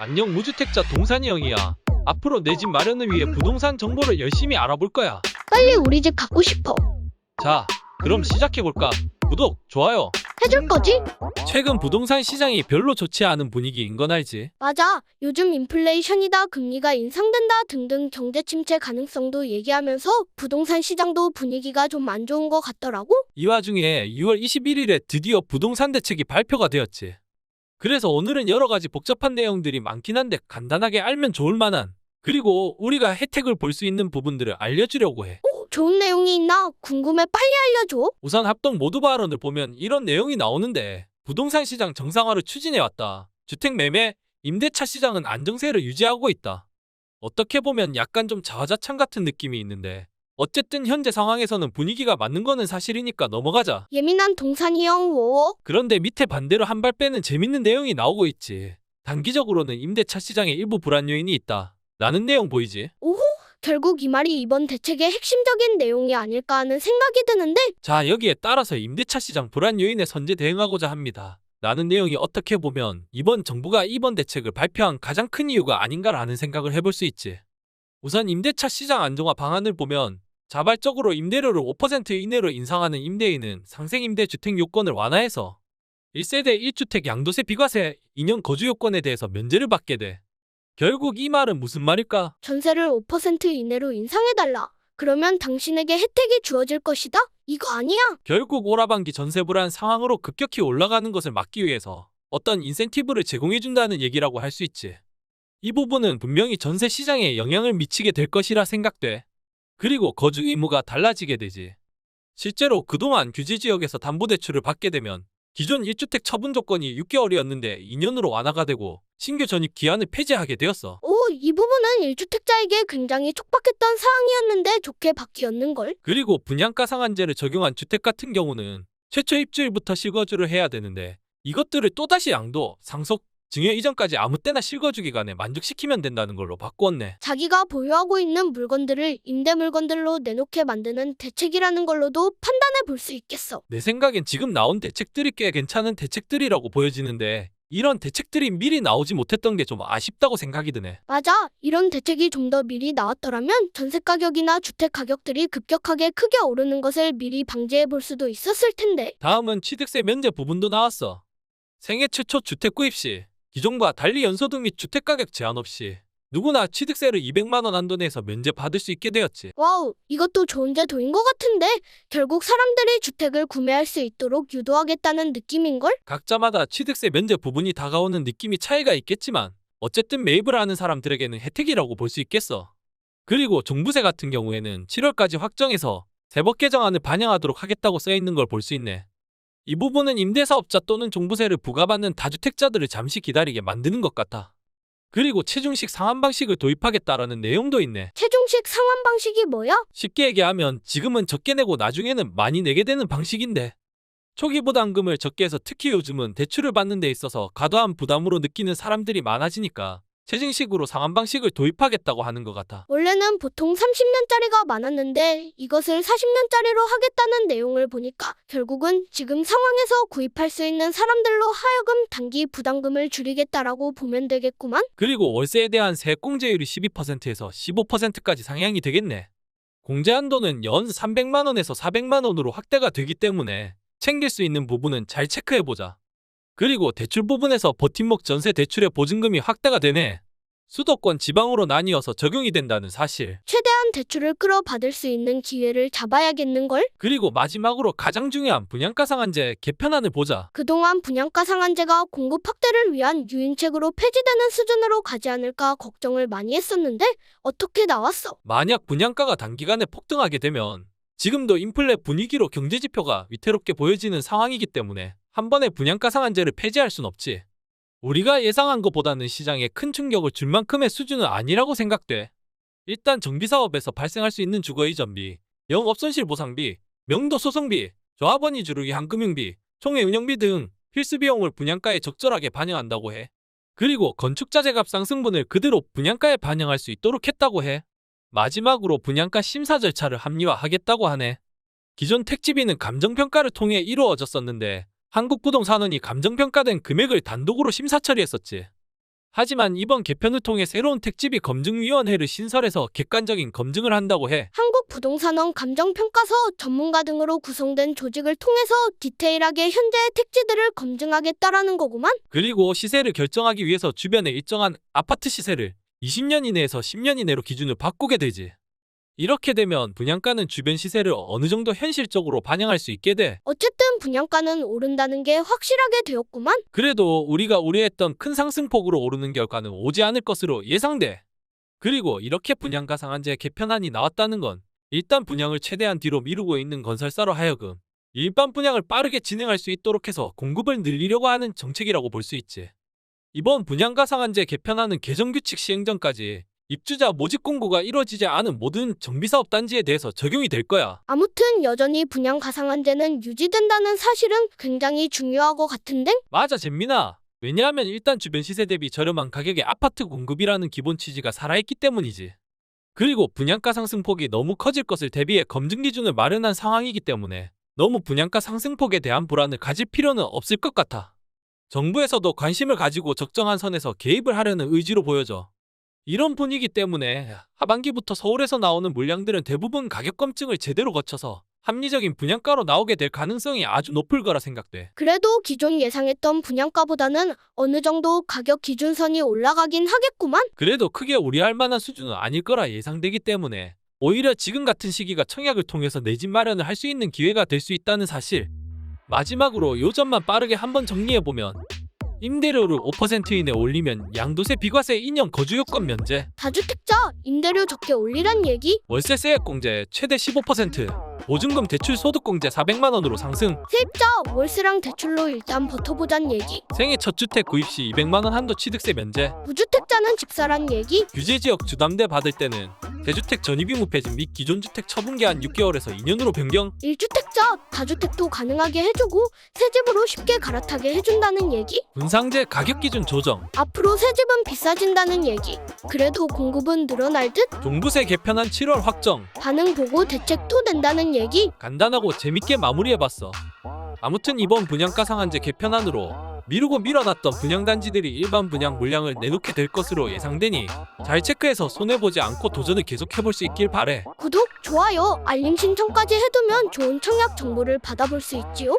안녕 무주택자 동산이 형이야. 앞으로 내 집 마련을 위해 부동산 정보를 열심히 알아볼 거야. 빨리 우리 집 갖고 싶어. 자, 그럼 시작해볼까? 구독, 좋아요. 해줄 거지? 최근 부동산 시장이 별로 좋지 않은 분위기인 건 알지? 맞아. 요즘 인플레이션이다, 금리가 인상된다 등등 경제 침체 가능성도 얘기하면서 부동산 시장도 분위기가 좀 안 좋은 것 같더라고. 이 와중에 6월 21일에 드디어 부동산 대책이 발표가 되었지. 그래서 오늘은 여러 가지 복잡한 내용들이 많긴 한데 간단하게 알면 좋을 만한, 그리고 우리가 혜택을 볼 수 있는 부분들을 알려주려고 해. 오, 좋은 내용이 있나? 궁금해. 빨리 알려줘. 우선 합동 모두 발언을 보면 이런 내용이 나오는데, 부동산 시장 정상화를 추진해왔다. 주택 매매, 임대차 시장은 안정세를 유지하고 있다. 어떻게 보면 약간 좀 자화자찬 같은 느낌이 있는데, 어쨌든 현재 상황에서는 분위기가 맞는 거는 사실이니까 넘어가자. 예민한 동산이 형, 워. 그런데 밑에 반대로 한 발 빼는 재밌는 내용이 나오고 있지. 단기적으로는 임대차 시장에 일부 불안 요인이 있다 라는 내용 보이지? 오호, 결국 이 말이 이번 대책의 핵심적인 내용이 아닐까 하는 생각이 드는데, 자, 여기에 따라서 임대차 시장 불안 요인에 선제 대응하고자 합니다 라는 내용이 어떻게 보면 이번 정부가 이번 대책을 발표한 가장 큰 이유가 아닌가라는 생각을 해볼 수 있지. 우선 임대차 시장 안정화 방안을 보면 자발적으로 임대료를 5% 이내로 인상하는 임대인은 상생임대 주택 요건을 완화해서 1세대 1주택 양도세 비과세 2년 거주 요건에 대해서 면제를 받게 돼. 결국 이 말은 무슨 말일까? 전세를 5% 이내로 인상해달라. 그러면 당신에게 혜택이 주어질 것이다? 이거 아니야? 결국 오라반기 전세 불안 상황으로 급격히 올라가는 것을 막기 위해서 어떤 인센티브를 제공해준다는 얘기라고 할 수 있지. 이 부분은 분명히 전세 시장에 영향을 미치게 될 것이라 생각돼. 그리고 거주 의무가 달라지게 되지. 실제로 그동안 규제 지역에서 담보대출을 받게 되면 기존 1주택 처분 조건이 6개월이었는데 2년으로 완화가 되고 신규 전입 기한을 폐지하게 되었어. 오, 이 부분은 1주택자에게 굉장히 촉박했던 사항이었는데 좋게 바뀌었는걸? 그리고 분양가 상한제를 적용한 주택 같은 경우는 최초 입주일부터 실거주를 해야 되는데 이것들을 또다시 양도, 상속, 증여 이전까지 아무 때나 실거주 기간에 만족시키면 된다는 걸로 바꾸었네. 자기가 보유하고 있는 물건들을 임대 물건들로 내놓게 만드는 대책이라는 걸로도 판단해 볼 수 있겠어. 내 생각엔 지금 나온 대책들이 꽤 괜찮은 대책들이라고 보여지는데 이런 대책들이 미리 나오지 못했던 게 좀 아쉽다고 생각이 드네. 맞아. 이런 대책이 좀 더 미리 나왔더라면 전세 가격이나 주택 가격들이 급격하게 크게 오르는 것을 미리 방지해 볼 수도 있었을 텐데. 다음은 취득세 면제 부분도 나왔어. 생애 최초 주택 구입 시 기존과 달리 연소득 및 주택가격 제한 없이 누구나 취득세를 200만 원 한도 내에서 면제받을 수 있게 되었지. 와우, 이것도 좋은 제도인 것 같은데 결국 사람들이 주택을 구매할 수 있도록 유도하겠다는 느낌인걸? 각자마다 취득세 면제 부분이 다가오는 느낌이 차이가 있겠지만 어쨌든 매입을 하는 사람들에게는 혜택이라고 볼 수 있겠어. 그리고 종부세 같은 경우에는 7월까지 확정해서 세법 개정안을 반영하도록 하겠다고 써있는 걸 볼 수 있네. 이 부분은 임대사업자 또는 종부세를 부과받는 다주택자들을 잠시 기다리게 만드는 것 같아. 그리고 체중식 상환 방식을 도입하겠다라는 내용도 있네. 최종식 상환 방식이 뭐야? 쉽게 얘기하면 지금은 적게 내고 나중에는 많이 내게 되는 방식인데, 초기 부담금을 적게 해서 특히 요즘은 대출을 받는 데 있어서 과도한 부담으로 느끼는 사람들이 많아지니까 체증식으로 상환 방식을 도입하겠다고 하는 것 같아. 원래는 보통 30년짜리가 많았는데 이것을 40년짜리로 하겠다는 내용을 보니까 결국은 지금 상황에서 구입할 수 있는 사람들로 하여금 단기 부담금을 줄이겠다라고 보면 되겠구만. 그리고 월세에 대한 세액공제율이 12%에서 15%까지 상향이 되겠네. 공제 한도는 연 300만 원에서 400만 원으로 확대가 되기 때문에 챙길 수 있는 부분은 잘 체크해보자. 그리고 대출 부분에서 버팀목 전세 대출의 보증금이 확대가 되네. 수도권 지방으로 나뉘어서 적용이 된다는 사실. 최대한 대출을 끌어받을 수 있는 기회를 잡아야겠는걸? 그리고 마지막으로 가장 중요한 분양가 상한제 개편안을 보자. 그동안 분양가 상한제가 공급 확대를 위한 유인책으로 폐지되는 수준으로 가지 않을까 걱정을 많이 했었는데 어떻게 나왔어? 만약 분양가가 단기간에 폭등하게 되면 지금도 인플레 분위기로 경제지표가 위태롭게 보여지는 상황이기 때문에 한 번에 분양가 상한제를 폐지할 순 없지. 우리가 예상한 것보다는 시장에 큰 충격을 줄 만큼의 수준은 아니라고 생각돼. 일단 정비사업에서 발생할 수 있는 주거이전비, 영업손실 보상비, 명도 소송비, 조합원 이주를 위한 금융비, 총회 운영비 등 필수 비용을 분양가에 적절하게 반영한다고 해. 그리고 건축자재값 상승분을 그대로 분양가에 반영할 수 있도록 했다고 해. 마지막으로 분양가 심사 절차를 합리화하겠다고 하네. 기존 택지비는 감정평가를 통해 이루어졌었는데 한국부동산원이 감정평가된 금액을 단독으로 심사 처리했었지. 하지만 이번 개편을 통해 새로운 택지비 검증위원회를 신설해서 객관적인 검증을 한다고 해. 한국부동산원 감정평가서 전문가 등으로 구성된 조직을 통해서 디테일하게 현재의 택지들을 검증하겠다라는 거구만. 그리고 시세를 결정하기 위해서 주변의 일정한 아파트 시세를 20년 이내에서 10년 이내로 기준을 바꾸게 되지. 이렇게 되면 분양가는 주변 시세를 어느 정도 현실적으로 반영할 수 있게 돼. 어쨌든 분양가는 오른다는 게 확실하게 되었구만. 그래도 우리가 우려했던 큰 상승폭으로 오르는 결과는 오지 않을 것으로 예상돼. 그리고 이렇게 분양가 상한제 개편안이 나왔다는 건 일단 분양을 최대한 뒤로 미루고 있는 건설사로 하여금 일반 분양을 빠르게 진행할 수 있도록 해서 공급을 늘리려고 하는 정책이라고 볼 수 있지. 이번 분양가 상한제 개편안은 개정규칙 시행 전까지 입주자 모집 공고가 이루어지지 않은 모든 정비사업 단지에 대해서 적용이 될 거야. 아무튼 여전히 분양가 상한제는 유지된다는 사실은 굉장히 중요하고 같은데? 맞아, 잼민아. 왜냐하면 일단 주변 시세 대비 저렴한 가격의 아파트 공급이라는 기본 취지가 살아있기 때문이지. 그리고 분양가 상승폭이 너무 커질 것을 대비해 검증 기준을 마련한 상황이기 때문에 너무 분양가 상승폭에 대한 불안을 가질 필요는 없을 것 같아. 정부에서도 관심을 가지고 적정한 선에서 개입을 하려는 의지로 보여져. 이런 분위기 때문에 하반기부터 서울에서 나오는 물량들은 대부분 가격 검증을 제대로 거쳐서 합리적인 분양가로 나오게 될 가능성이 아주 높을 거라 생각돼. 그래도 기존 예상했던 분양가보다는 어느 정도 가격 기준선이 올라가긴 하겠구만. 그래도 크게 우려할 만한 수준은 아닐 거라 예상되기 때문에 오히려 지금 같은 시기가 청약을 통해서 내 집 마련을 할 수 있는 기회가 될 수 있다는 사실. 마지막으로 요 점만 빠르게 한번 정리해보면 임대료를 5% 이내 올리면 양도세 비과세 2년 거주요건 면제, 다주택자 임대료 적게 올리란 얘기? 월세세액 공제 최대 15%, 보증금 대출 소득 공제 400만 원으로 상승, 세입자 월세랑 대출로 일단 버텨보잔 얘기. 생애 첫 주택 구입 시 200만 원 한도 취득세 면제, 무주택자는 집사란 얘기. 규제지역 주담대 받을 때는 대주택 전입 의무 폐지 및 기존 주택 처분 기한 6개월에서 2년으로 변경, 1주택자 다주택도 가능하게 해주고 새집으로 쉽게 갈아타게 해준다는 얘기. 분상제 가격 기준 조정, 앞으로 새집은 비싸진다는 얘기. 그래도 공급은 늘어날 듯? 종부세 개편안 7월 확정. 반응 보고 대책도 낸다는 얘기. 간단하고 재밌게 마무리해봤어. 아무튼 이번 분양가 상한제 개편안으로 미루고 밀어놨던 분양단지들이 일반 분양 물량을 내놓게 될 것으로 예상되니 잘 체크해서 손해보지 않고 도전을 계속해볼 수 있길 바래. 구독, 좋아요, 알림 신청까지 해두면 좋은 청약 정보를 받아볼 수 있지요.